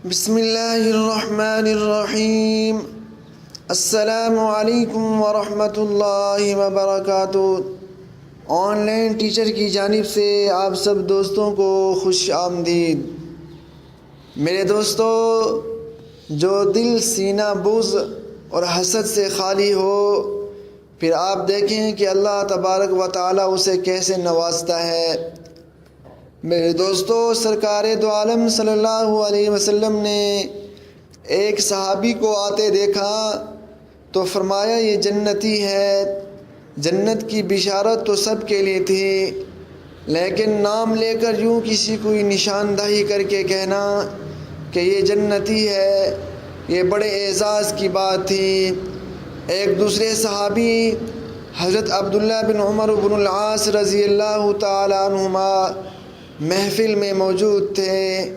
بسم اللہ الرحمن الرحیم۔ السلام علیکم ورحمۃ اللہ وبرکاتہ۔ آن لائن ٹیچر کی جانب سے آپ سب دوستوں کو خوش آمدید۔ میرے دوستو، جو دل سینہ بغض اور حسد سے خالی ہو، پھر آپ دیکھیں کہ اللہ تبارک و تعالیٰ اسے کیسے نوازتا ہے۔ میرے دوستو، سرکار دو عالم صلی اللہ علیہ وسلم نے ایک صحابی کو آتے دیکھا تو فرمایا یہ جنتی ہے۔ جنت کی بشارت تو سب کے لیے تھی، لیکن نام لے کر یوں کسی کو نشاندہی کر کے کہنا کہ یہ جنتی ہے، یہ بڑے اعزاز کی بات تھی۔ ایک دوسرے صحابی حضرت عبداللہ بن عمر بن العاص رضی اللہ تعالیٰ عنہما محفل میں موجود تھے۔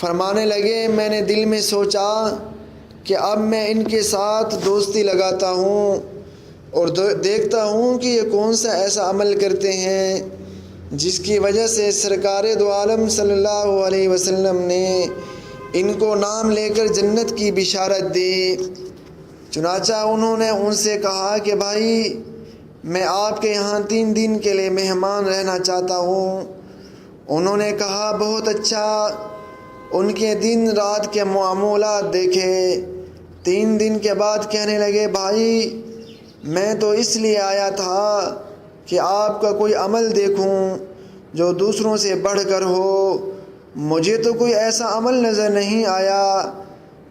فرمانے لگے، میں نے دل میں سوچا کہ اب میں ان کے ساتھ دوستی لگاتا ہوں اور دیکھتا ہوں کہ یہ کون سا ایسا عمل کرتے ہیں جس کی وجہ سے سرکار دو عالم صلی اللہ علیہ وسلم نے ان کو نام لے کر جنت کی بشارت دی۔ چنانچہ انہوں نے ان سے کہا کہ بھائی، میں آپ کے یہاں 3 دن کے لیے مہمان رہنا چاہتا ہوں۔ انہوں نے کہا بہت اچھا۔ ان کے دن رات کے معمولات دیکھے۔ 3 دن کے بعد کہنے لگے، بھائی میں تو اس لیے آیا تھا کہ آپ کا کوئی عمل دیکھوں جو دوسروں سے بڑھ کر ہو۔ مجھے تو کوئی ایسا عمل نظر نہیں آیا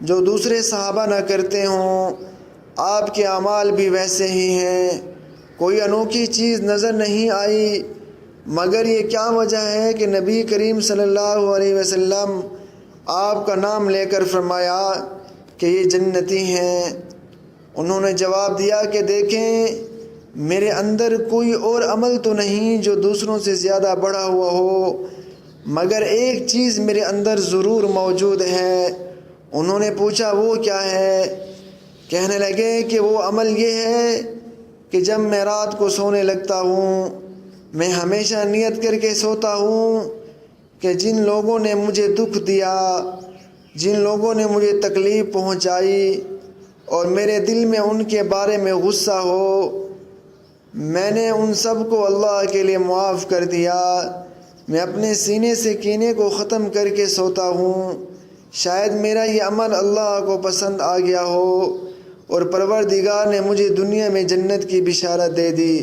جو دوسرے صحابہ نہ کرتے ہوں۔ آپ کے اعمال بھی ویسے ہی ہیں، کوئی انوکھی چیز نظر نہیں آئی، مگر یہ کیا وجہ ہے کہ نبی کریم صلی اللہ علیہ وسلم آپ کا نام لے کر فرمایا کہ یہ جنتی ہیں؟ انہوں نے جواب دیا کہ دیکھیں، میرے اندر کوئی اور عمل تو نہیں جو دوسروں سے زیادہ بڑھا ہوا ہو، مگر ایک چیز میرے اندر ضرور موجود ہے۔ انہوں نے پوچھا وہ کیا ہے؟ کہنے لگے کہ وہ عمل یہ ہے کہ جب میں رات کو سونے لگتا ہوں، میں ہمیشہ نیت کر کے سوتا ہوں کہ جن لوگوں نے مجھے دکھ دیا، جن لوگوں نے مجھے تکلیف پہنچائی اور میرے دل میں ان کے بارے میں غصہ ہو، میں نے ان سب کو اللہ کے لیے معاف کر دیا۔ میں اپنے سینے سے کینے کو ختم کر کے سوتا ہوں۔ شاید میرا یہ عمل اللہ کو پسند آ گیا ہو اور پروردگار نے مجھے دنیا میں جنت کی بشارت دے دی۔